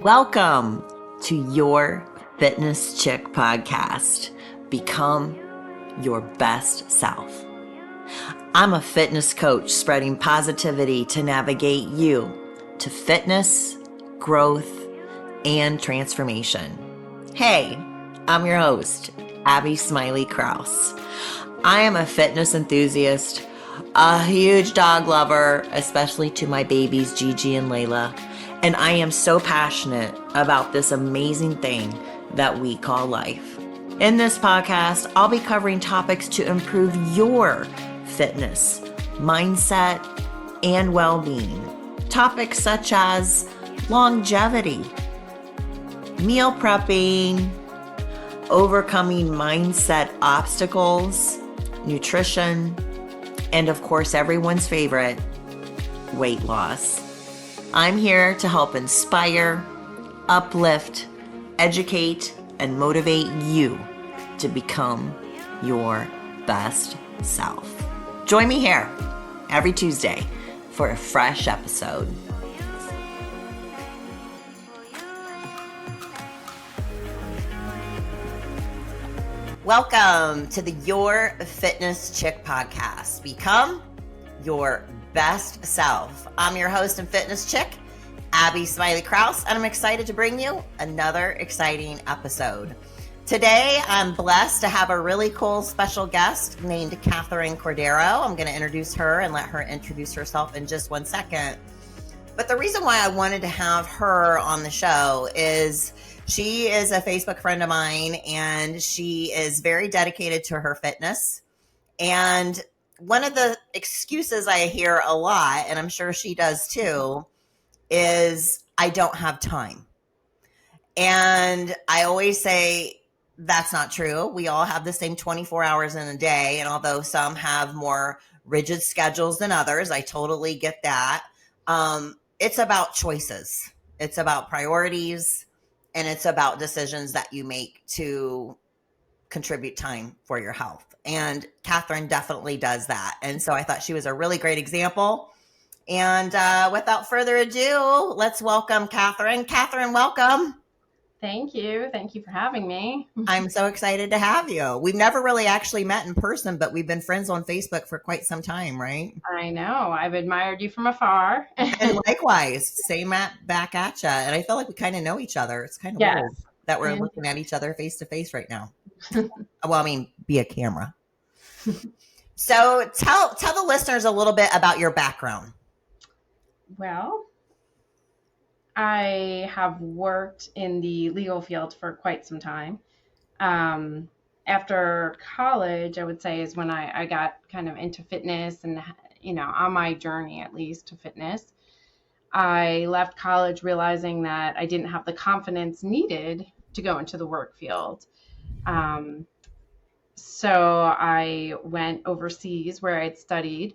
Welcome to Your Fitness Chick podcast. Become your best self. I'm a fitness coach spreading positivity to navigate you to fitness, growth, and transformation. Hey, I'm your host, Abby Smiley Krause. I am a fitness enthusiast, a huge dog lover, especially to my babies Gigi and Layla, and I am so passionate about this amazing thing that we call life. In this podcast, I'll be covering topics to improve your fitness, mindset, and well-being. Topics such as longevity, meal prepping, overcoming mindset obstacles, nutrition, and of course, everyone's favorite, weight loss. I'm here to help inspire, uplift, educate, and motivate you to become your best self. Join me here every Tuesday for a fresh episode. Welcome to the Your Fitness Chick podcast. Become your best self. I'm your host and fitness chick, Abby Smiley Krause, and I'm excited to bring you another exciting episode. Today, I'm blessed to have a really cool special guest named Katherine Cordero. I'm going to introduce her and let her introduce herself in just one second. But the reason why I wanted to have her on the show is she is a Facebook friend of mine, and she is very dedicated to her fitness. And one of the excuses I hear a lot, and I'm sure she does too, is I don't have time. And I always say that's not true. We all have the same 24 hours in a day. And although some have more rigid schedules than others, I totally get that. It's about choices. It's about priorities, and it's about decisions that you make to contribute time for your health. And Katherine definitely does that. And so I thought she was a really great example. And without further ado, let's welcome Katherine. Katherine, welcome. Thank you. Thank you for having me. I'm so excited to have you. We've never really actually met in person, but we've been friends on Facebook for quite some time, right? I know. I've admired you from afar. And likewise, same back at you. And I feel like we kind of know each other. It's kind of weird that we're looking at each other face to face right now. Well, I mean, via camera. So tell the listeners a little bit about your background. Well, I have worked in the legal field for quite some time. After college, I would say, is when I got kind of into fitness and, on my journey, at least, to fitness. I left college realizing that I didn't have the confidence needed to go into the work field. So I went overseas where I'd studied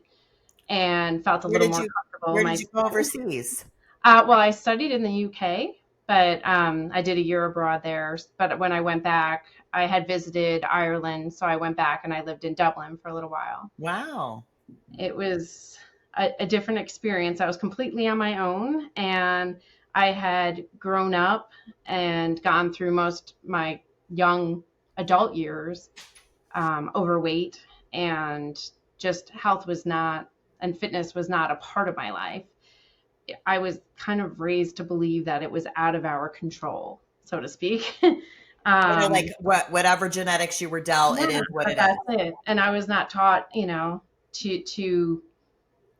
and felt a little more comfortable. Where did you go overseas? Well, I studied in the UK, but I did a year abroad there. But when I went back, I had visited Ireland, so I went back and I lived in Dublin for a little while. Wow. It was a different experience. I was completely on my own, and I had grown up and gone through most my young adult years overweight, and just health was not, and fitness was not a part of my life. I was kind of raised to believe that it was out of our control, so to speak. Like whatever genetics you were dealt, it is what it is. That's it. And I was not taught, to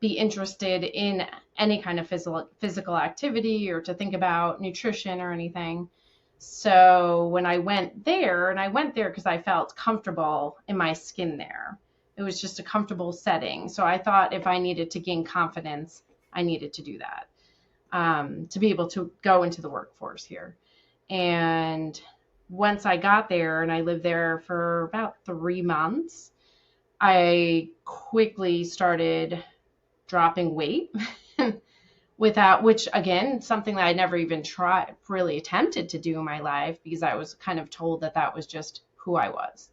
be interested in any kind of physical activity or to think about nutrition or anything. So when I went there, and I went there because I felt comfortable in my skin there. It was just a comfortable setting. So I thought if I needed to gain confidence, I needed to do that to be able to go into the workforce here. And once I got there, and I lived there for about 3 months, I quickly started dropping weight which again, something that I never even really attempted to do in my life, because I was kind of told that was just who I was.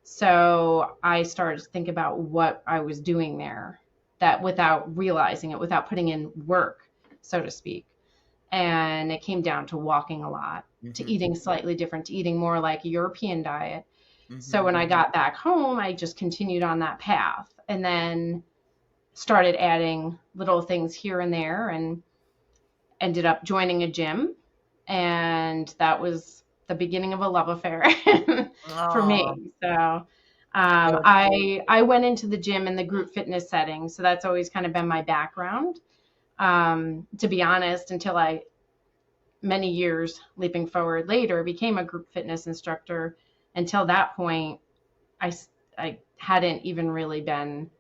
So I started to think about what I was doing there, that without realizing it, without putting in work, so to speak. and it came down to walking a lot, to Mm-hmm. eating slightly different, to eating more like a European diet. So Mm-hmm. when I got back home, I just continued on that path and then started adding little things here and there and ended up joining a gym. And that was the beginning of a love affair for Oh, me. So I went into the gym in the group fitness setting. So that's always kind of been my background. To be honest, until I many years leaping forward later became a group fitness instructor. Until that point, I, I hadn't even really been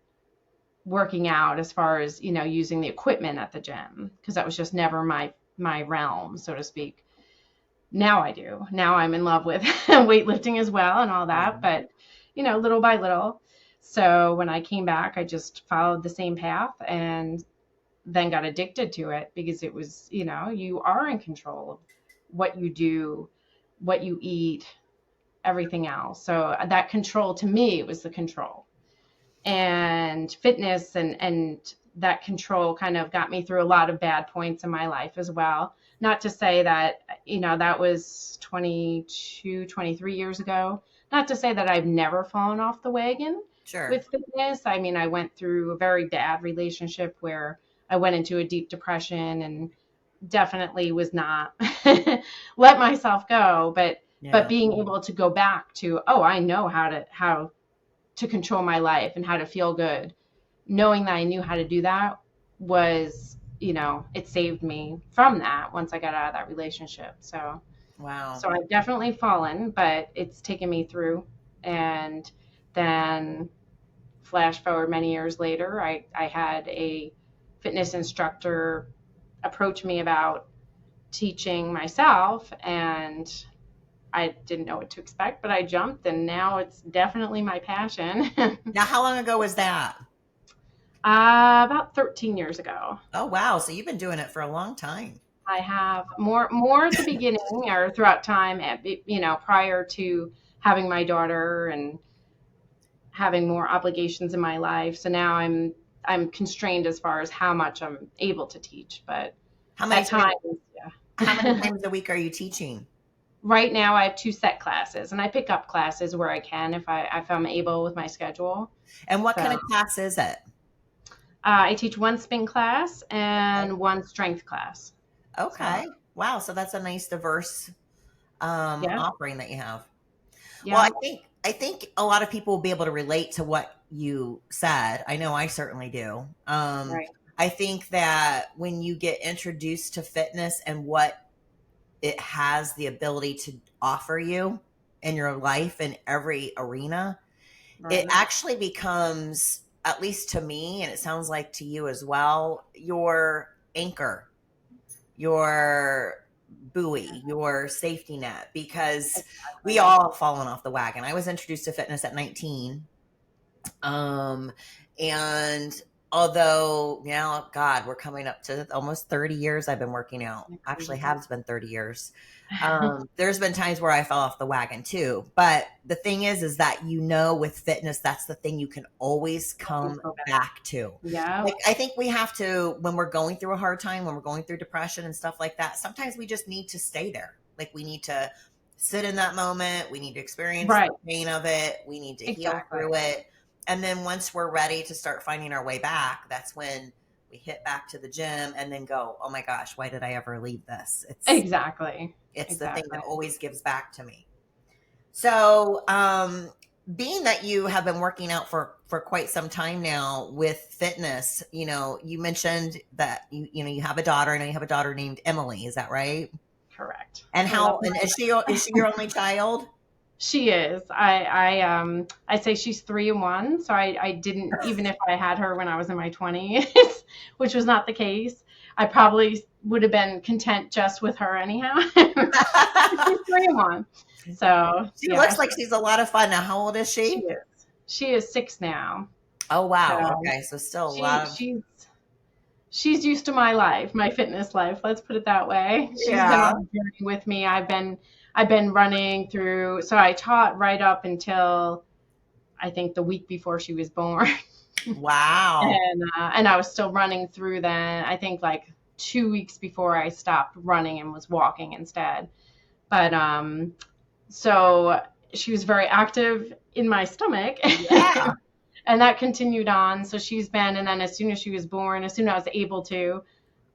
working out as far as, using the equipment at the gym, because that was just never my realm, so to speak. Now I do. Now I'm in love with weightlifting as well and all yeah. that, but little by little. So when I came back, I just followed the same path and then got addicted to it, because it was, you are in control of what you do, what you eat, everything else. So that control, to me, was the control. And fitness and that control kind of got me through a lot of bad points in my life as well. Not to say that, that was 22, 23 years ago. Not to say that I've never fallen off the wagon Sure. with fitness. I mean, I went through a very bad relationship where I went into a deep depression and definitely was not let myself go, but Yeah. being able to go back to, oh, I know how to control my life and how to feel good. Knowing that I knew how to do that was, it saved me from that once I got out of that relationship. So, Wow. so I've definitely fallen, but it's taken me through. And then flash forward many years later, I had a fitness instructor approach me about teaching myself, and I didn't know what to expect, but I jumped, and now it's definitely my passion. Now, how long ago was that? About 13 years ago. Oh, wow. So you've been doing it for a long time. I have more at the beginning or throughout time, prior to having my daughter and having more obligations in my life. So now I'm constrained as far as how much I'm able to teach, but How many at times, times, how many yeah. times a week are you teaching? Right now I have two set classes, and I pick up classes where I can if I'm able with my schedule. And what kind So of class is it? I teach one spin class and one strength class. So Okay. Wow. So that's a nice diverse yeah, offering that you have. Well, yeah, I think a lot of people will be able to relate to what you said. I know I certainly do. right, I think that when you get introduced to fitness and what it has the ability to offer you in your life in every arena, it right. actually becomes, at least to me, and it sounds like to you as well, your anchor, your buoy, your safety net, because we Exactly. all have fallen off the wagon. I was introduced to fitness at 19. Um, and although now, God, we're coming up to almost 30 years I've been working out. Actually, Crazy. has been 30 years. There's been times where I fell off the wagon too. But the thing is that, with fitness, that's the thing you can always Always come go back. back to. Yeah, Like, I think we have to, when we're going through a hard time, when we're going through depression and stuff like that, sometimes we just need to stay there. Like, we need to sit in that moment. We need to experience right. the pain of it. We need to heal Exactly. through it, and then once we're ready to start finding our way back, that's when we hit back to the gym and then go, oh my gosh, why did I ever leave this? Exactly. It's the thing Exactly. that always gives back to me. So, being that you have been working out for quite some time now with fitness, you mentioned that you have a daughter. I know you have a daughter named Emily. Is that right? Correct. And I love how, and my. is she your only child? She is. I say she's 3 and 1. So I didn't, even if I had her when I was in my 20s, which was not the case, I probably would have been content just with her anyhow. She's 3 and 1. So She yeah, looks like she's a lot of fun. Now, how old is she she? is. She is 6 now. Oh, wow. So Okay. So still a she lot of, she's used to my life, my fitness life. Let's put it that way. She's been yeah. on the journey with me. I've been running through. So I taught right up until I think the week before she was born. Wow. And I was still running through then, I think like 2 weeks before I stopped running and was walking instead. But so she was very active in my stomach. Yeah. And that continued on. So she's been, and then as soon as she was born, as soon as I was able to,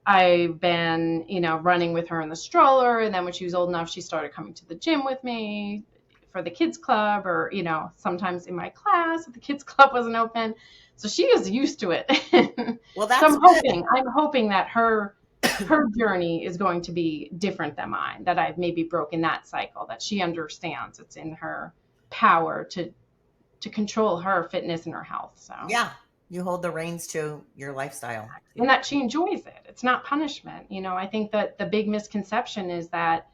I've been, running with her in the stroller. And then when she was old enough, she started coming to the gym with me for the kids club, or, sometimes in my class if the kids club wasn't open. So she is used to it. Well, So that's good. I'm hoping that her journey is going to be different than mine, that I've maybe broken that cycle, that she understands it's in her power to control her fitness and her health. So Yeah. You hold the reins to your lifestyle. and that she enjoys it. It's not punishment. I think that the big misconception is that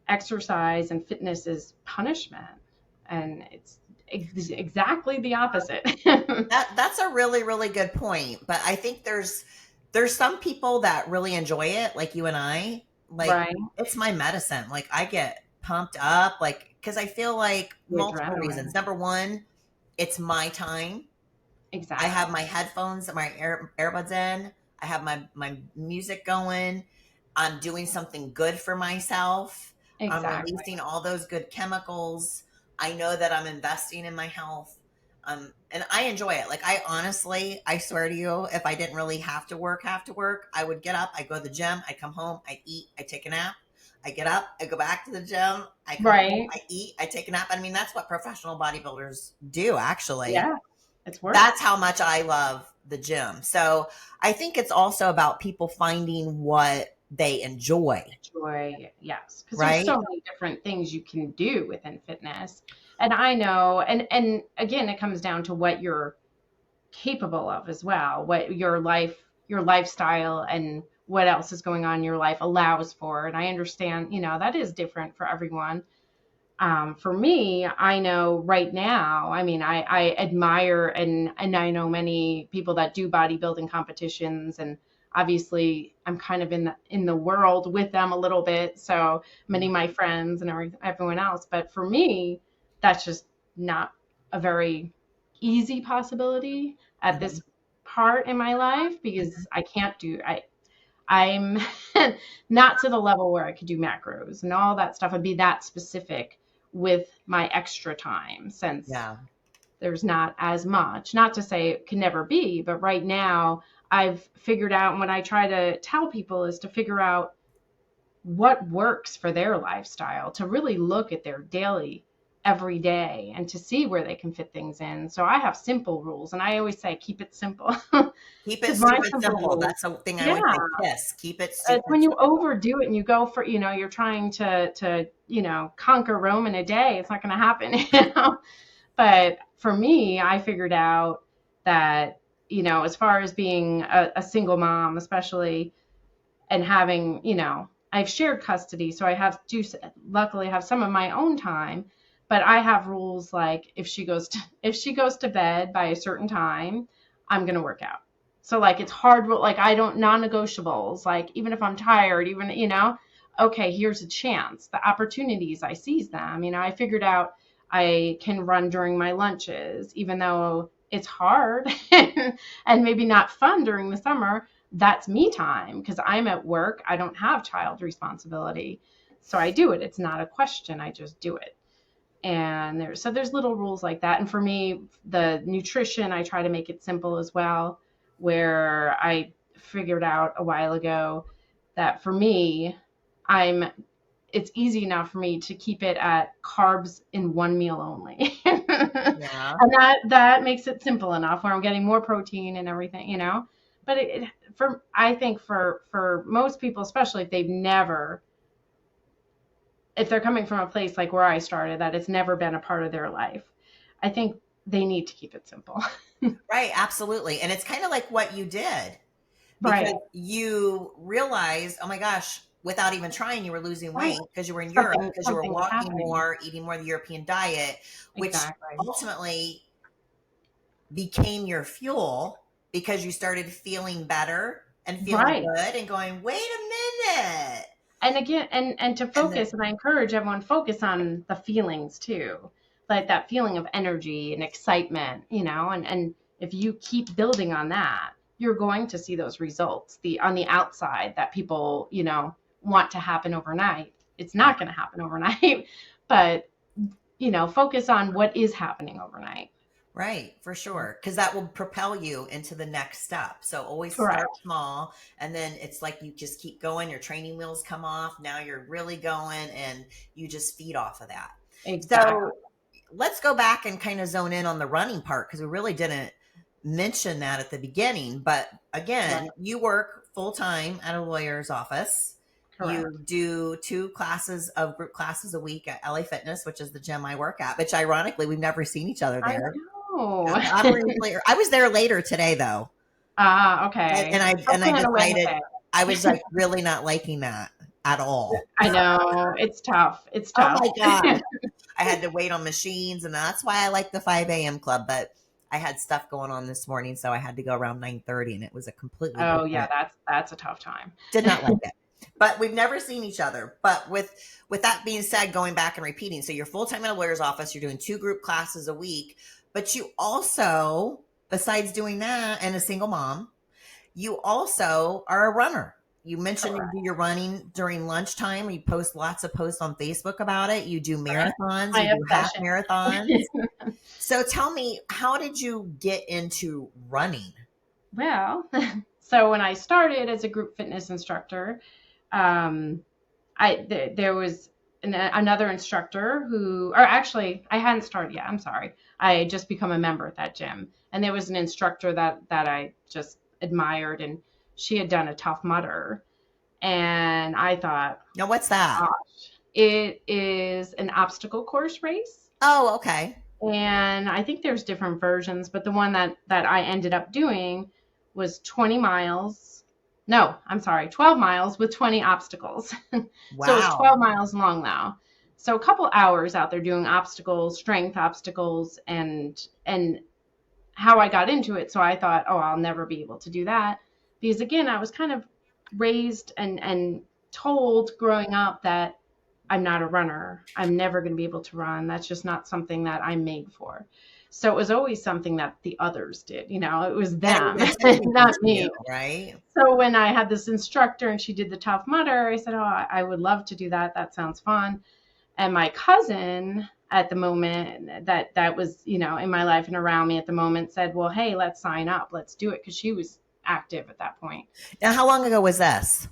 exercise and fitness is punishment, and it's exactly the opposite. That's a really, really good point. But I think there's some people that really enjoy it, like you and I. Like, Right. it's my medicine. Like, I get pumped up, like, because I feel like The multiple reasons. adrenaline. Number one, it's my time. I have Exactly. my headphones, my earbuds in. I have my music going. I'm doing something good for myself. I'm Exactly. releasing all those good chemicals. I know that I'm investing in my health. And I enjoy it. Like, I swear to you, if I didn't really have to work, I would get up, I go to the gym, I come home, I eat, I take a nap. I get up, I go back to the gym, I come home, Right. I eat, I take a nap. I mean, that's what professional bodybuilders do, actually. Yeah. It's work. That's how much I love the gym. So I think it's also about people finding what they enjoy, Joy, yes, because there's right? so many different things you can do within fitness. And I know, and again, it comes down to what you're capable of as well, what your lifestyle, and what else is going on in your life allows for. And I understand, that is different for everyone. For me, I know right now, I mean, I admire, and I know many people that do bodybuilding competitions, and obviously I'm kind of in the world with them a little bit. So many of my friends and everyone else. But for me, that's just not a very easy possibility at Mhm, this part in my life, mhm. because I'm not to the level where I could do macros and all that stuff and be that specific with my extra time, since Yeah. there's not as much. Not to say it can never be, but right now I've figured out, and what I try to tell people is to figure out what works for their lifestyle, to really look at their daily, every day, and to see where they can fit things in. So I have simple rules, and I always say keep it simple. Keep it Because my stupid simple simple. rules, That's the thing I yeah, always say. KISS. Keep it it's stupid when you simple. overdo it and you go for, you're trying to conquer Rome in a day. It's not going to happen. But for me, I figured out that, as far as being a single mom, especially, and having, I've shared custody, so I luckily have some of my own time. But I have rules, like if she goes to bed by a certain time, I'm gonna work out. So like it's hard, like I don't non-negotiables. Like even if I'm tired, even okay, here's a chance. The opportunities, I seize them. I figured out I can run during my lunches, even though it's hard and maybe not fun during the summer. That's me time, because I'm at work. I don't have child responsibility. So I do it. It's not a question. I just do it. And there's little rules like that. And for me, the nutrition, I try to make it simple as well, where I figured out a while ago that for me, I'm it's easy enough for me to keep it at carbs in one meal only. Yeah. And that makes it simple enough where I'm getting more protein and everything. But I think for most people, especially if they're coming from a place like where I started, that it's never been a part of their life, I think they need to keep it simple. Right. Absolutely. And it's kind of like what you did, because Right. you realized, oh my gosh, without even trying, you were losing Right. weight because you were in Europe, Something because you were something was walking happening. more, eating more of the European diet, which Exactly. ultimately became your fuel because you started feeling better and feeling Right. good and going, wait a minute. And again, and to And then, focus, and I encourage everyone, focus on the feelings too, like that feeling of energy and excitement, and if you keep building on that, you're going to see those results on the outside that people, want to happen overnight. It's not going to happen overnight, but focus on what is happening overnight. Right, for sure. Because that will propel you into the next step. So always start Correct. small. And then it's like you just keep going, your training wheels come off. Now you're really going and you just feed off of that. Exactly. So let's go back and kind of zone in on the running part because we really didn't mention that at the beginning. But again, Right. you work full time at a lawyer's office. Correct. You do 2 group classes a week at LA Fitness, which is the gym I work at, which ironically, we've never seen each other I there. know. I was there later today though. Okay. And I I'll plan a decided Wednesday. I was like really not liking that at all. I know. It's tough. It's Oh tough. my God. I had to wait on machines and that's why I like the 5 a.m. club. But I had stuff going on this morning, so I had to go around 9:30 and it was a completely Oh different. yeah, that's a tough time. Did not like it. But we've never seen each other. But with that being said, going back and repeating, so you're full-time in a lawyer's office, you're doing 2 group classes a week, but you also, besides doing that and a single mom, you also are a runner. You mentioned you do your running during lunchtime. You post lots of posts on Facebook about it. You do marathons, My you do half obsession. marathons. So tell me, how did you get into running? Well, so when I started as a group fitness instructor, there was another instructor or actually I hadn't started yet. I'm sorry. I had just become a member at that gym, and there was an instructor that I just admired, and she had done a Tough Mudder, and I thought, Now, what's that? gosh, it is an obstacle course race. Oh, okay. And I think there's different versions, but the one that I ended up doing was 20 miles. No, I'm sorry, 12 miles with 20 obstacles. Wow. So it's 12 miles long now. So a couple hours out there doing obstacles, strength obstacles, and how I got into it. So I thought, oh, I'll never be able to do that. Because again, I was kind of raised and told growing up that I'm not a runner. I'm never going to be able to run. That's just not something that I'm made for. So it was always something that the others did. It was them, not me. Right. So when I had this instructor and she did the Tough Mudder, I said, oh, I would love to do that. That sounds fun. And my cousin at the moment that was, in my life and around me at the moment said, well, hey, let's sign up. Let's do it. Because she was active at that point. Now, how long ago was this?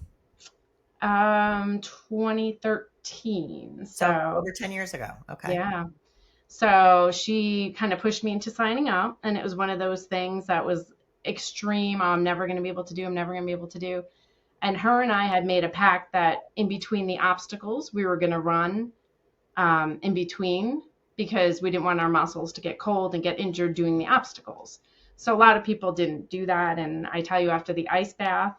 2013. So over 10 years ago. Okay. Yeah. So she kind of pushed me into signing up, and it was one of those things that was extreme. I'm never going to be able to do. I'm never going to be able to do. And her and I had made a pact that in between the obstacles, we were going to run in between, because we didn't want our muscles to get cold and get injured doing the obstacles. So a lot of people didn't do that. And I tell you, after the ice bath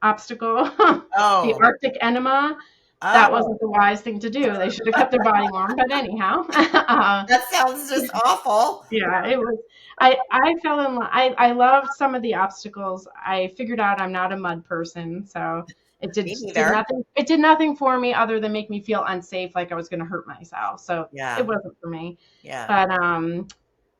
obstacle, the Arctic enema, that wasn't the wise thing to do. They should have kept their body warm. But anyhow, that sounds just awful. Yeah, it was. I fell in love. I loved some of the obstacles. I figured out I'm not a mud person, so it did nothing. It did nothing for me other than make me feel unsafe, like I was going to hurt myself. So it wasn't for me. Yeah.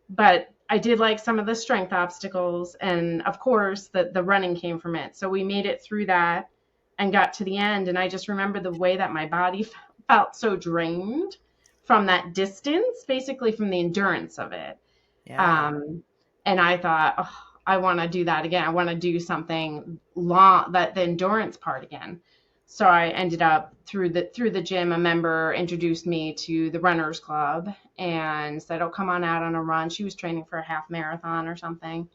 But I did like some of the strength obstacles, and of course the running came from it. So we made it through that and got to the end, and I just remember the way that my body felt so drained from that distance, basically from the endurance of it. Yeah. And I thought, oh, I want to do that again. I want to do something long, the endurance part again. So I ended up through the gym, a member introduced me to the runners club and said, oh, come on out on a run. She was training for a half marathon or something.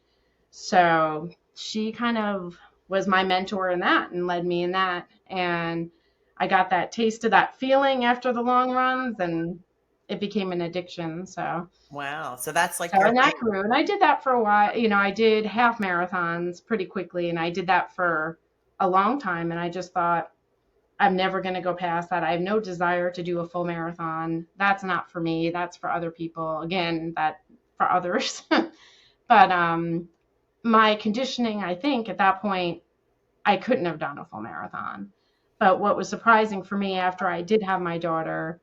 So she kind of was my mentor in that and led me in that. And I got that taste of that feeling after the long runs, and it became an addiction. So wow. So that's like and that grew. And I did that for a while. I did half marathons pretty quickly, and I did that for a long time. And I just thought, I'm never going to go past that. I have no desire to do a full marathon. That's not for me. That's for other people. Again, that for others. But my conditioning, I think at that point, I couldn't have done a full marathon. But what was surprising for me after I did have my daughter,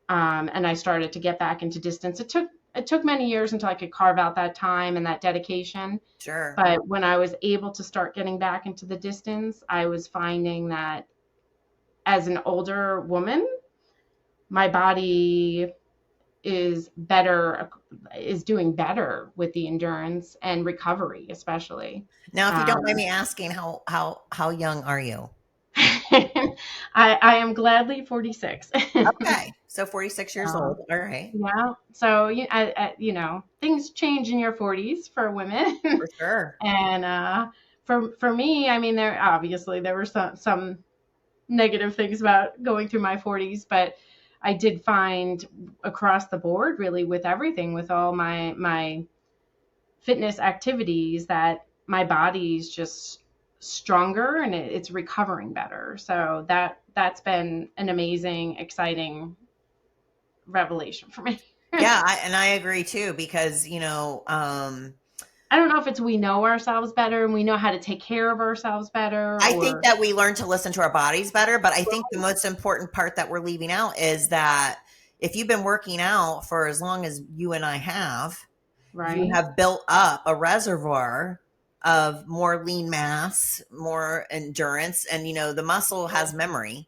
and I started to get back into distance, it took it took many years until I could carve out that time and that dedication. Sure. But when I was able to start getting back into the distance, I was finding that as an older woman, my body is doing better with the endurance and recovery, especially. Now, if you don't mind Um, me asking, how young are you? I am gladly 46. Okay, so 46 years Uh, old. All right, yeah. So things change in your 40s for women, for sure. and for me, I mean, there were some negative things about going through my 40s, but I did find across the board, really, with everything, with all my fitness activities, that my body's just stronger and it's recovering better. So that's been an amazing, exciting revelation for me. Yeah, and I agree too because I don't know if it's we know ourselves better and we know how to take care of ourselves better, I think or that we learn to listen to our bodies better, but I think the most important part that we're leaving out is that if you've been working out for as long as you and I have, you right? have built up a reservoir of more lean mass, more endurance, and the muscle has memory.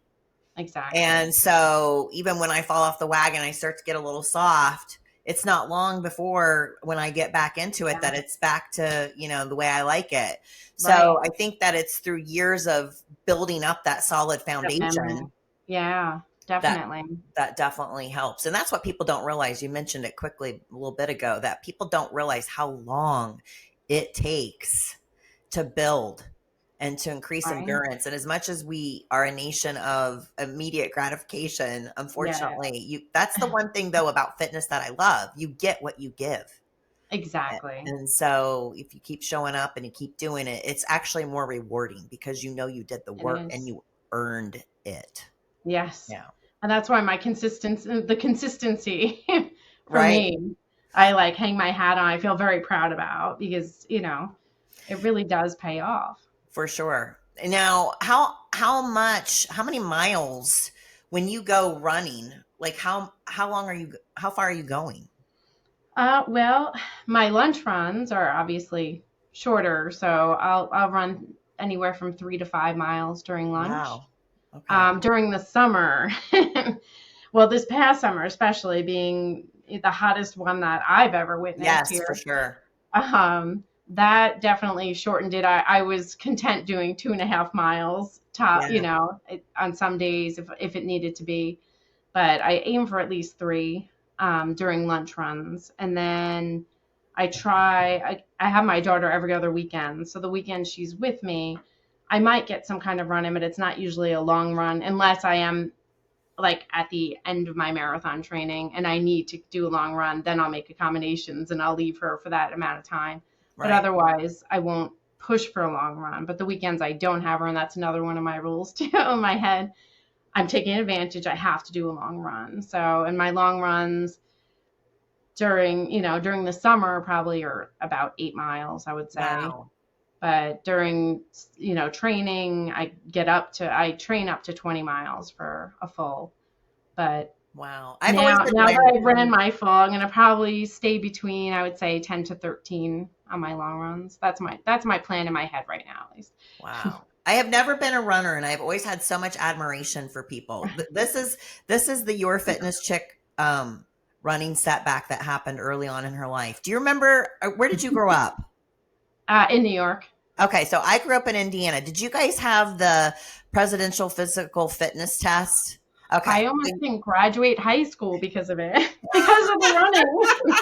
Exactly. And so even when I fall off the wagon, I start to get a little soft. It's not long before when I get back into it Yeah. that it's back to, the way I like it. So Right. I think that it's through years of building up that solid That memory. foundation Yeah, that definitely. that definitely helps. And that's what people don't realize. You mentioned it quickly a little bit ago that people don't realize how long it takes to build and to increase Right. endurance. And as much as we are a nation of immediate gratification, Yeah, unfortunately, that's the one thing though about fitness that I love. You get what you give. exactly. And so if you keep showing up and you keep doing it, it's actually more rewarding because you did the It work and is. you earned it. Yes. Yeah. And that's why the consistency for Right. me, I like hang my hat on. I feel very proud about, because, it really does pay off. For sure. Now, how many miles when you go running? Like how far are you going? Well, my lunch runs are obviously shorter, so I'll run anywhere from 3 to 5 miles during lunch. Wow. Okay. During the summer, well, this past summer, especially being the hottest one that I've ever witnessed Yes, for here, sure. that definitely shortened it. I was content doing 2.5 miles top, Yeah. on some days if it needed to be, but I aim for at least three during lunch runs. And then I have my daughter every other weekend. So the weekend she's with me, I might get some kind of run in, but it's not usually a long run unless I am like at the end of my marathon training and I need to do a long run. Then I'll make accommodations and I'll leave her for that amount of time. But Right. otherwise, I won't push for a long run. But the weekends I don't have her, and that's another one of my rules too in my head. I'm taking advantage. I have to do a long run. So, and my long runs during the summer probably are about 8 miles, I would say. Wow. But during, training, I train up to 20 miles for a full. But Wow. I've always now admired that I've ran you. my full, I'm going to probably stay between, I would say, 10 to 13 on my long runs. That's my plan in my head right now, at least. Wow. I have never been a runner and I've always had so much admiration for people. This is the Your Fitness Chick running setback that happened early on in her life. Do you remember where did you grow up? In New York. Okay, so I grew up in Indiana. Did you guys have the presidential physical fitness test? Okay. I almost didn't graduate high school because of it, because of the running.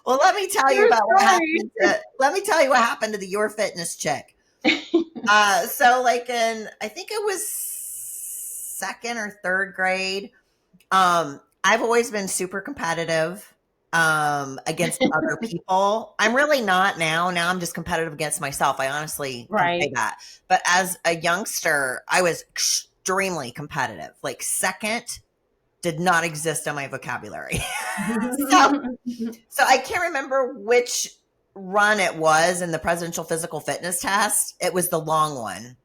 Well, let me tell you True about what story. happened let me tell you what happened to the Your Fitness Chick. So like I think it was second or third grade. I've always been super competitive against other people. I'm really not now. Now I'm just competitive against myself. I honestly can say Right. that. But as a youngster, I was extremely competitive. Like second did not exist in my vocabulary. so so I can't remember which run it was in the presidential physical fitness test. It was the long one. A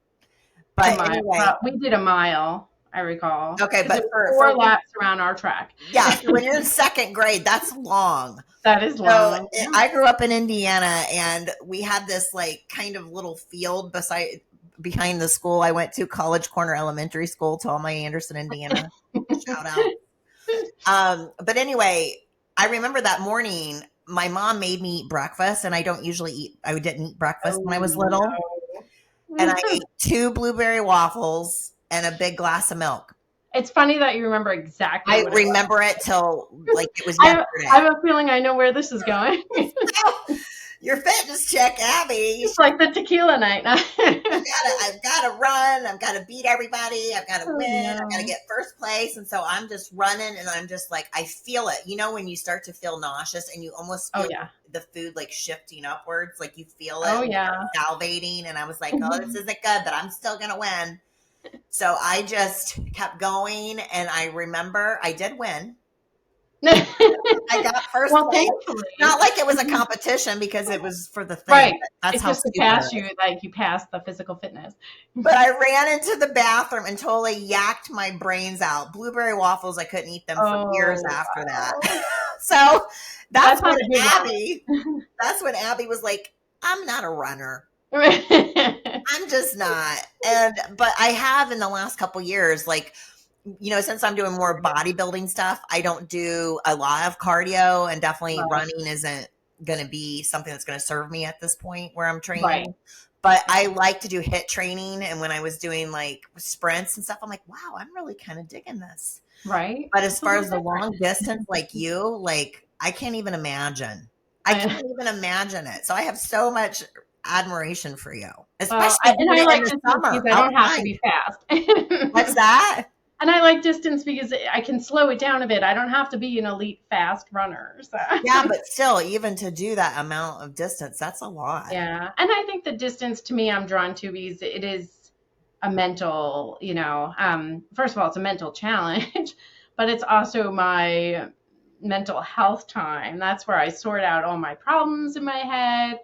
But mile. anyway, We did a mile, I recall, okay, because but it was for four laps around our track. yeah, so when you're in second grade, that's long. That is So long. Yeah. I grew up in Indiana, and we had this like kind of little field behind the school I went to, College Corner Elementary School, to all my Anderson, Indiana shout out. But anyway, I remember that morning my mom made me eat breakfast, and I didn't eat breakfast when I Oh was little. And I no. ate two blueberry waffles and a big glass of milk. It's funny that you remember exactly I what it was. remember it till like it was I yesterday. have a feeling I know where this is going. Your fitness chick, Abby. It's like the tequila night. I've gotta run. I've gotta beat everybody. I've gotta Oh win. I've gotta no. get first place. And so I'm just running, and I'm just like, I feel it. You know, when you start to feel nauseous and you almost Oh feel yeah. the food like shifting upwards, like you feel it Oh and you yeah. start salivating. And I was like, oh, this isn't good, but I'm still gonna win. So I just kept going, and I remember I did win. I got first Well, place. thankfully. Not like it was a competition because it was for the thing. Right. That's It's how just to stupid pass it is. you, like you passed the physical fitness. But I ran into the bathroom and totally yacked my brains out. Blueberry waffles, I couldn't eat them for years Oh, after that. wow. So That's not a good That's when Abby was like, I'm not a runner. one. I'm just not. But I have in the last couple years, like, since I'm doing more bodybuilding stuff, I don't do a lot of cardio, and definitely Right. running isn't going to be something that's going to serve me at this point where I'm training. Right. But I like to do HIIT training. And when I was doing like sprints and stuff, I'm like, wow, I'm really kind of digging this. Right. But as far as the long distance, like you, like, I can't even imagine. I can't even imagine it. So I have so much admiration for you, especially And I doing it like in the distance summer because I don't have to outside. be fast. What's that? And I like distance because I can slow it down a bit. I don't have to be an elite fast runner. So. Yeah, but still, even to do that amount of distance, that's a lot. Yeah. And I think the distance to me I'm drawn to because it is a mental, first of all, it's a mental challenge, but it's also my mental health time. That's where I sort out all my problems in my head,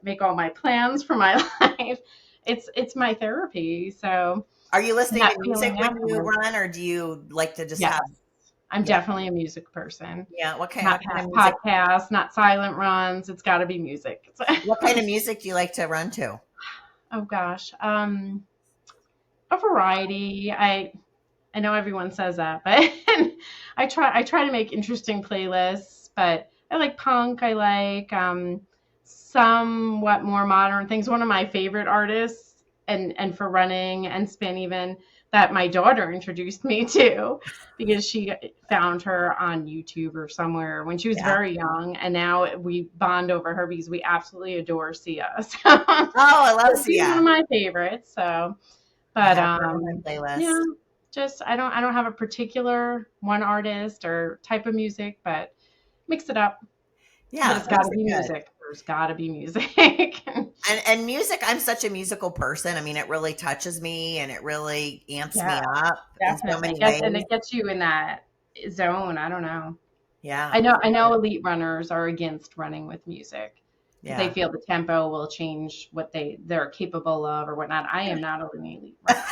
make all my plans for my life. It's my therapy. So Are you listening that to music feeling when you afterwards. run, or do you like to just Yes. have? I'm Yeah. definitely a music person. Yeah. What kind Not of music? podcasts, not silent runs. It's got to be music. What kind of music do you like to run to? Oh gosh, a variety. I know everyone says that, but I try to make interesting playlists. But I like punk. I like somewhat more modern things. One of my favorite artists, and for running and spin even, that my daughter introduced me to because she found her on YouTube or somewhere when she was very young, and now we bond over her because we absolutely adore Sia. So Oh, I love she's one Sia. of my favorites. So, I but have her on my playlist. yeah, just I don't have a particular one artist or type of music, but mix it up. Yeah, But it's got to those be are good. music. There's got to be music. And music, I'm such a musical person. I mean, it really touches me, and it really amps me Yeah, up in so definitely. many ways. And it gets you in that zone. I don't know. Yeah. I know elite runners are against running with music. They Yeah. feel the tempo will change what they're capable of or whatnot. I am not an elite runner.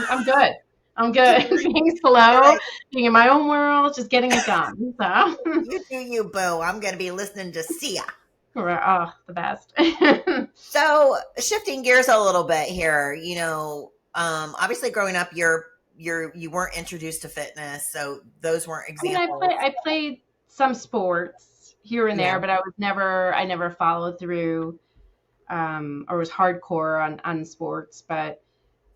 I'm good. I'm good. Being slow, Right. being in my own world, just getting it done. So, You do you, boo. I'm going to be listening to Sia. oh, the best. So shifting gears a little bit here, obviously growing up, you weren't introduced to fitness, so those weren't I mean, I examples. played some sports here and Yeah. there, but I never followed through, or was hardcore on sports. But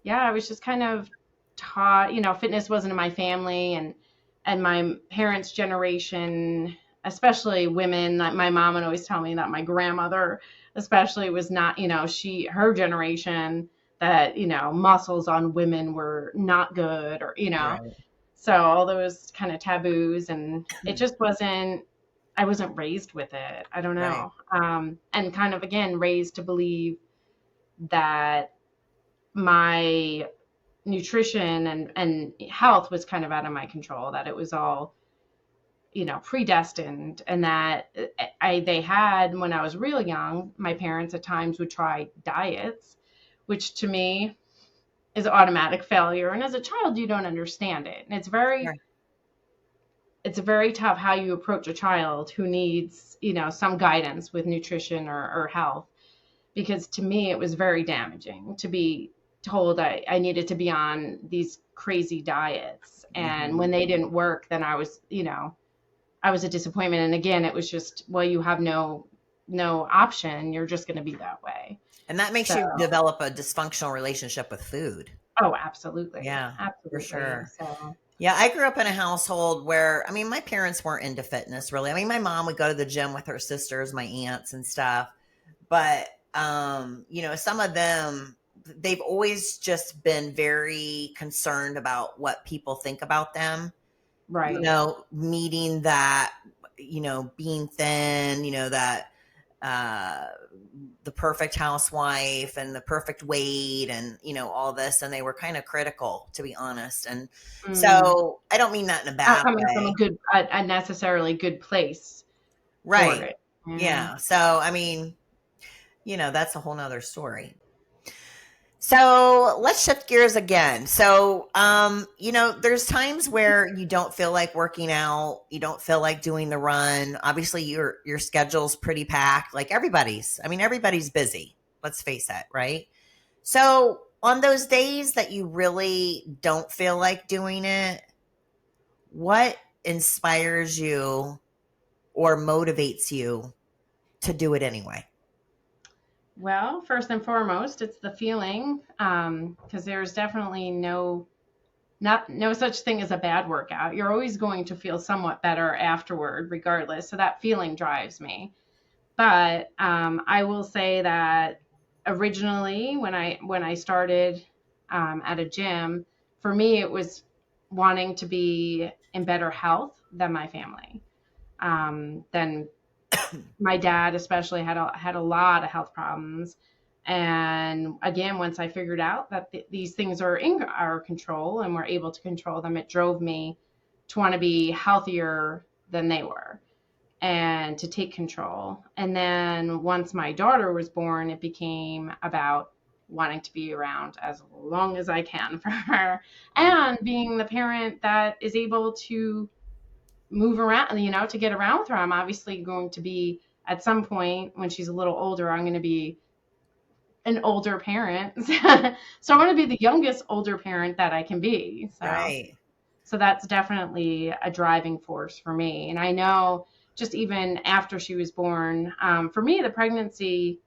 yeah, I was just kind of taught, fitness wasn't in my family, and my parents' generation, especially women. My mom would always tell me that my grandmother, especially, was not, her generation, that muscles on women were not good, or Right. so all those kind of taboos, and it just wasn't. I wasn't raised with it. I don't Right. know, and kind of again raised to believe that my nutrition and health was kind of out of my control, that it was all predestined, and that they had, when I was real young, my parents at times would try diets, which to me is automatic failure, and as a child you don't understand it, and it's very Right. it's very tough how you approach a child who needs, some guidance with nutrition or health. Because to me, it was very damaging to be told I needed to be on these crazy diets. And Mm-hmm. when they didn't work, then I was a disappointment. And again, it was just, well, you have no option. You're just going to be that way. And that makes So, you develop a dysfunctional relationship with food. oh, absolutely. Yeah, for Absolutely. sure. So, Yeah, I grew up in a household where, I mean, my parents weren't into fitness really. I mean, my mom would go to the gym with her sisters, my aunts and stuff. But, some of them, they've always just been very concerned about what people think about them, right. meeting that, being thin, that, uh, the perfect housewife and the perfect weight and all this, and they were kind of critical, to be honest. And Mm. so I don't mean that in a Not bad coming from way. a necessarily good place for Right. it. Yeah. Yeah. So I mean, that's a whole nother story. So let's shift gears again. So, there's times where you don't feel like working out, you don't feel like doing the run. Obviously, your schedule's pretty packed. Like everybody's busy. Let's face it, right? So, on those days that you really don't feel like doing it, what inspires you or motivates you to do it anyway? Well, first and foremost, it's the feeling, because there's definitely no such thing as a bad workout. You're always going to feel somewhat better afterward, regardless. So that feeling drives me. But I will say that originally, when I started at a gym, for me it was wanting to be in better health than my family. Than my dad especially had a lot of health problems. And again, once I figured out that these things are in our control and we're able to control them, it drove me to want to be healthier than they were and to take control. And then once my daughter was born, it became about wanting to be around as long as I can for her and being the parent that is able to move around, to get around with her. I'm obviously going to be, at some point when she's a little older, I'm going to be an older parent. So I want to be the youngest older parent that I can be. Right. So that's definitely a driving force for me. And I know just even after she was born, for me, the pregnancy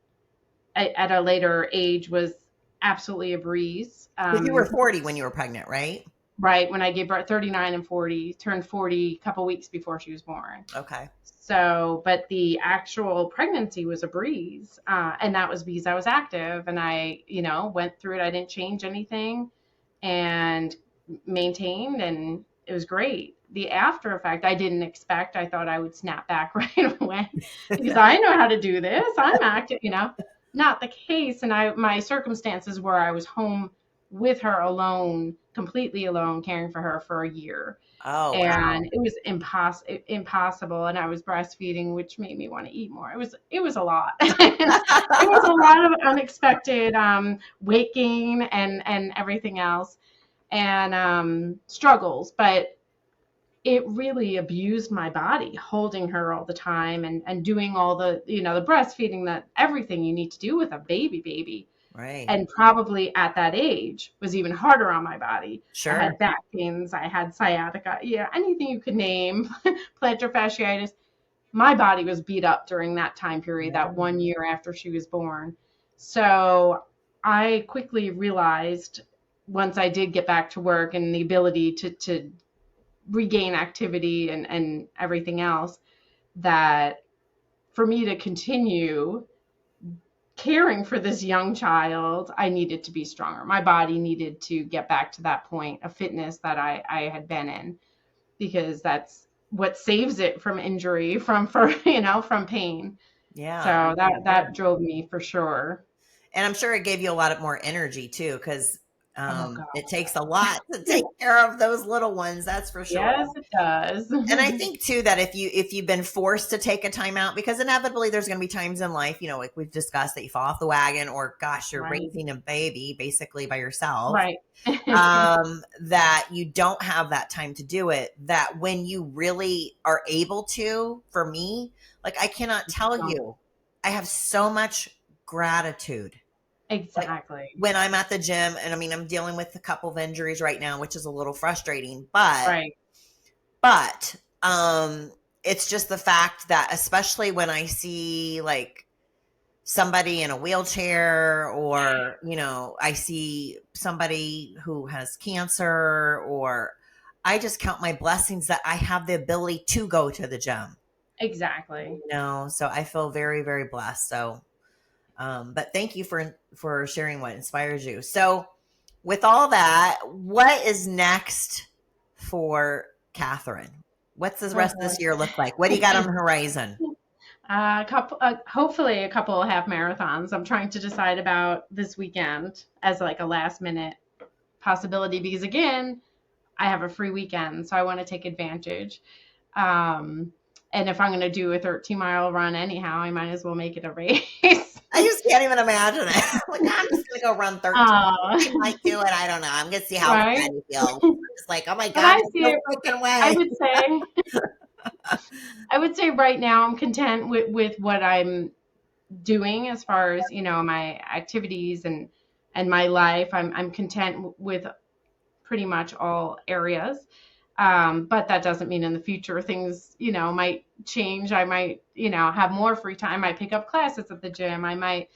at a later age was absolutely a breeze. Because you were 40 when you were pregnant, right? Right when I gave birth, 39 and 40, turned 40 a couple weeks before she was born. Okay. So, but the actual pregnancy was a breeze. And that was because I was active and I, went through it. I didn't change anything and maintained, and it was great. The after effect, I didn't expect. I thought I would snap back right away because I know how to do this. I'm active, not the case. And my circumstances were I was home with her alone, completely alone, caring for her for a year, Oh, wow. and it was impossible. And I was breastfeeding, which made me want to eat more. It was a lot. It was a lot of unexpected weight gain and everything else, and struggles. But it really abused my body, holding her all the time and doing all the breastfeeding, that everything you need to do with a baby, Right. and probably at that age was even harder on my body. I Sure. had back pains, I had sciatica, yeah, anything you could name, plantar fasciitis. My body was beat up during that time period, that Yeah. 1 year after she was born. So I quickly realized, once I did get back to work and the ability to regain activity and everything else, that for me to continue caring for this young child, I needed to be stronger. My body needed to get back to that point of fitness that I had been in, because that's what saves it from injury, from pain. Yeah. So that Sure. drove me for sure. And I'm sure it gave you a lot of more energy too, because Oh God. It takes a lot to take care of those little ones. That's for sure. Yes, it does. And I think too that if you've been forced to take a time out, because inevitably there's going to be times in life, like we've discussed, that you fall off the wagon, or gosh, you're Right. raising a baby basically by yourself. Right. That you don't have that time to do it. That when you really are able to, for me, like I cannot tell you, I have so much gratitude. Exactly. Like when I'm at the gym, and I mean, I'm dealing with a couple of injuries right now, which is a little frustrating, but Right. But it's just the fact that, especially when I see like somebody in a wheelchair, or, I see somebody who has cancer, or I just count my blessings that I have the ability to go to the gym. Exactly. So I feel very, very blessed. So, but thank you for sharing what inspires you. So with all that, what is next for Katherine? What's the rest of this year look like? What do you got on the horizon? Hopefully a couple of half marathons. I'm trying to decide about this weekend as like a last minute possibility, because again, I have a free weekend, so I want to take advantage. And if I'm going to do a 13-mile run anyhow, I might as well make it a race. I just can't even imagine it. Like, I'm just going to go run 13. I might do it. I don't know. I'm going to see how bad you feel. It's like, oh my God, there's no freaking way. I would say right now I'm content with what I'm doing as far as, my activities and my life. I'm content with pretty much all areas. But that doesn't mean in the future things, might change. I might, have more free time. I might pick up classes at the gym. I might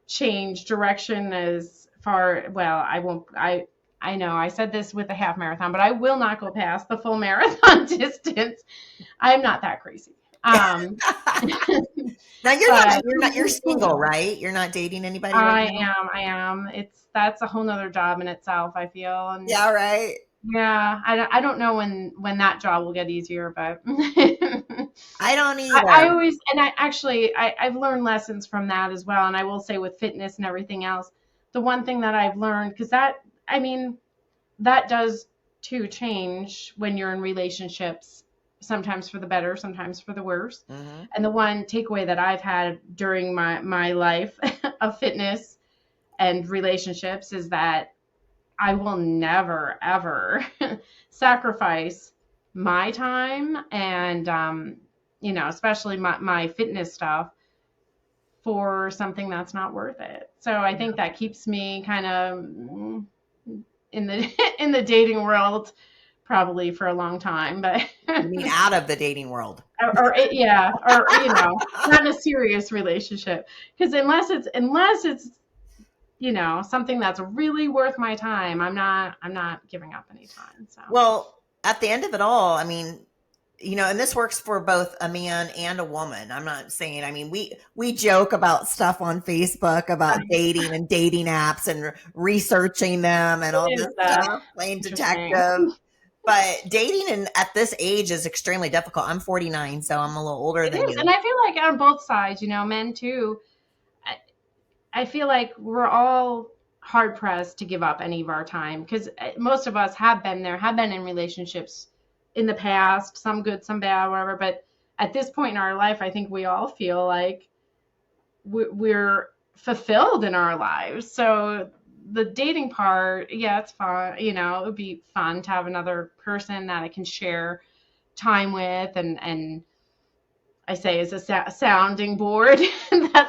change direction as far, well, I won't, I know I said this with the half marathon, but I will not go past the full marathon distance. I'm not that crazy. Now you're single, right? You're not dating anybody right now? I am. That's a whole nother job in itself, I feel. And yeah, right. Yeah, I don't know when that job will get easier, but I don't either. I always, and I've learned lessons from that as well. And I will say with fitness and everything else, the one thing that I've learned, because that does too change when you're in relationships, sometimes for the better, sometimes for the worse. Mm-hmm. And the one takeaway that I've had during my life of fitness and relationships is that I will never, ever sacrifice my time and, especially my fitness stuff for something that's not worth it. So I think that keeps me kind of in the dating world probably for a long time. But you mean out of the dating world? or not in a serious relationship, because unless it's something that's really worth my time, I'm not giving up any time. So, well, at the end of it all, I mean, and this works for both a man and a woman. I'm not saying, we joke about stuff on Facebook about dating and dating apps and researching them and all this stuff, playing detective. But dating at this age is extremely difficult. I'm 49, so I'm a little older than you. And I feel like on both sides, men too, I feel like we're all hard pressed to give up any of our time, because most of us have been in relationships in the past, some good, some bad, whatever. But at this point in our life, I think we all feel like we're fulfilled in our lives. So the dating part, yeah, it's fun. It would be fun to have another person that I can share time with, and I say as a sounding board.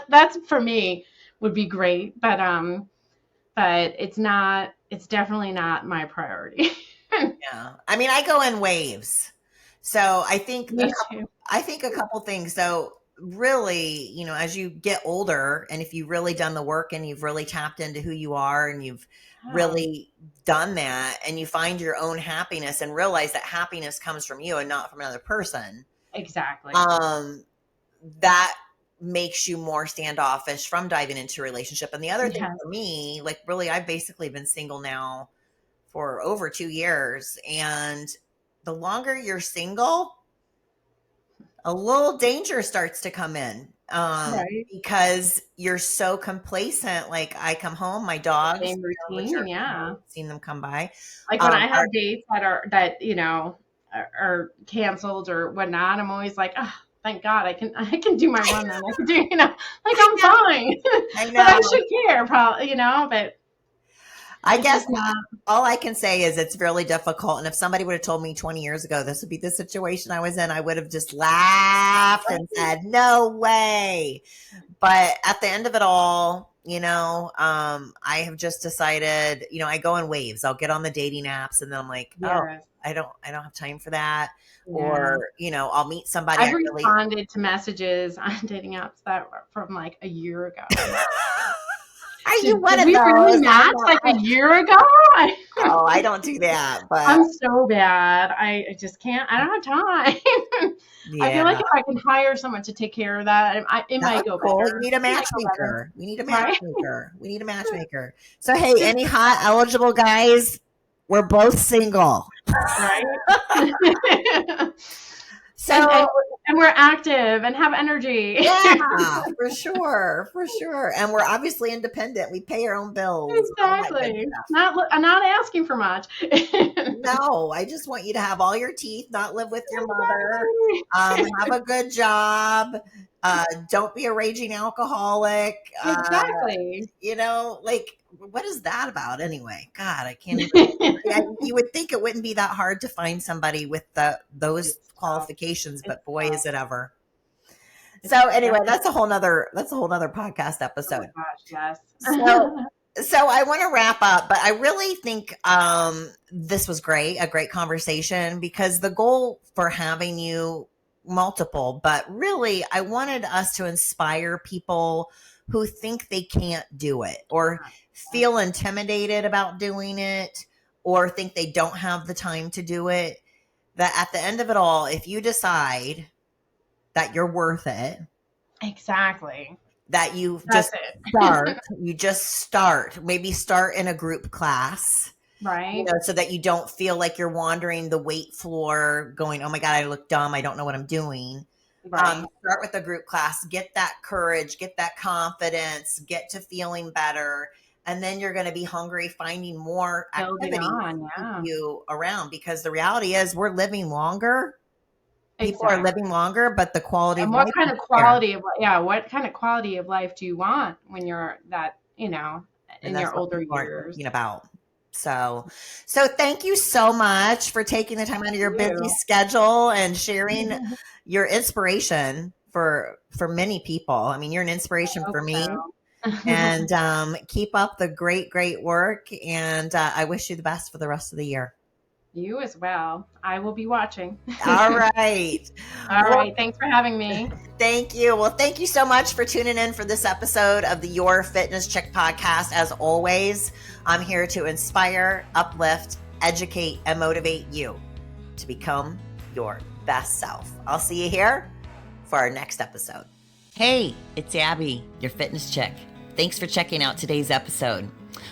That's for me would be great, but it's definitely not my priority. Yeah. I go in waves. So I think Me too. a couple things. So really, as you get older, and if you've really done the work and you've really tapped into who you are, and you've really done that, and you find your own happiness and realize that happiness comes from you and not from another person. Exactly. That makes you more standoffish from diving into a relationship. And the other thing for me, like really, I've basically been single now for over 2 years. And the longer you're single, a little danger starts to come in. Right. because you're so complacent. Like I come home, my dogs, Same which routine, are, yeah. seen them come by. Like when I Are have dates that are canceled or whatnot, I'm always like, oh, thank God I can do my run then. I can do, like I I'm know, fine. I But I know. should care, probably, but I it's guess just not. all I can say is it's really difficult. And if somebody would have told me 20 years ago this would be the situation I was in, I would have just laughed and said, no way. But at the end of it all, I have just decided, I go in waves. I'll get on the dating apps and then I'm like, oh, Yes. I don't have time for that. Yeah. Or, I'll meet somebody I've I really responded to messages on dating apps that were from like a year ago. Are you Did, one did of we really those? match like a year ago? I don't do that, but I'm so bad. I just can't. I don't have time. I yeah, feel like if I can hire someone to take care of that, it that might would be go cool. You better. need a It might go better, matchmaker. We need a right? matchmaker. We need a matchmaker. So hey, any hot eligible guys? We're both single. Right. So and and and we're active and have energy. yeah, for sure, for sure. And we're obviously independent. We pay our own bills, all that good Exactly. stuff. I'm not asking for much. No, I just want you to have all your teeth, not live with your mother, Exactly. have a good job, don't be a raging alcoholic. Exactly. Like what is that about anyway? God, I can't even. You would think it wouldn't be that hard to find somebody with those It's tough. qualifications, It's but boy, tough. is it ever. It's So anyway, definitely. that's a whole nother podcast Oh my episode. gosh, So yes. so I want to wrap up, but I really think this was a great conversation because the goal for having you multiple, but really I wanted us to inspire people who think they can't do it or feel intimidated about doing it or think they don't have the time to do it. That at the end of it all, if you decide that you're worth it, Exactly. that you That's it. just start, maybe start in a group class, Right? so that you don't feel like you're wandering the weight floor going, oh my God, I look dumb, I don't know what I'm doing. Right. Start with a group class, get that courage, get that confidence, get to feeling better, and then you're going to be hungry finding more Building activities on, to keep yeah. you around, because the reality is we're living longer. People are Exactly. living longer, but the quality of And life what kind is of there. what kind of quality of life do you want when you're And in that's your what older people aren't years? thinking about. So thank you so much for taking the time out of your busy You. schedule and sharing your inspiration for many people. I mean, you're an inspiration Hope for me. so. And keep up the great work. And I wish you the best for the rest of the year. You as well. I will be watching. All right. All Well, right. Thanks for having me. thank you. Well, thank you so much for tuning in for this episode of the Your Fitness Chick podcast. As always, I'm here to inspire, uplift, educate, and motivate you to become your best self. I'll see you here for our next episode. Hey, it's Abby, your fitness chick. Thanks for checking out today's episode.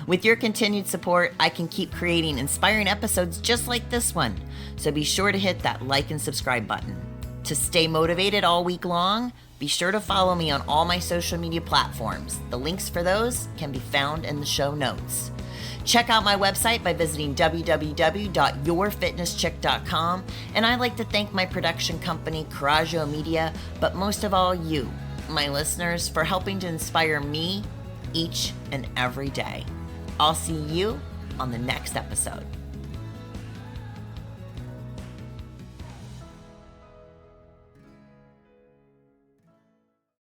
With your continued support, I can keep creating inspiring episodes just like this one. So be sure to hit that like and subscribe button. To stay motivated all week long, be sure to follow me on all my social media platforms. The links for those can be found in the show notes. Check out my website by visiting www.yourfitnesschick.com. And I'd like to thank my production company, Coraggio Media, but most of all you, my listeners, for helping to inspire me each and every day. I'll see you on the next episode.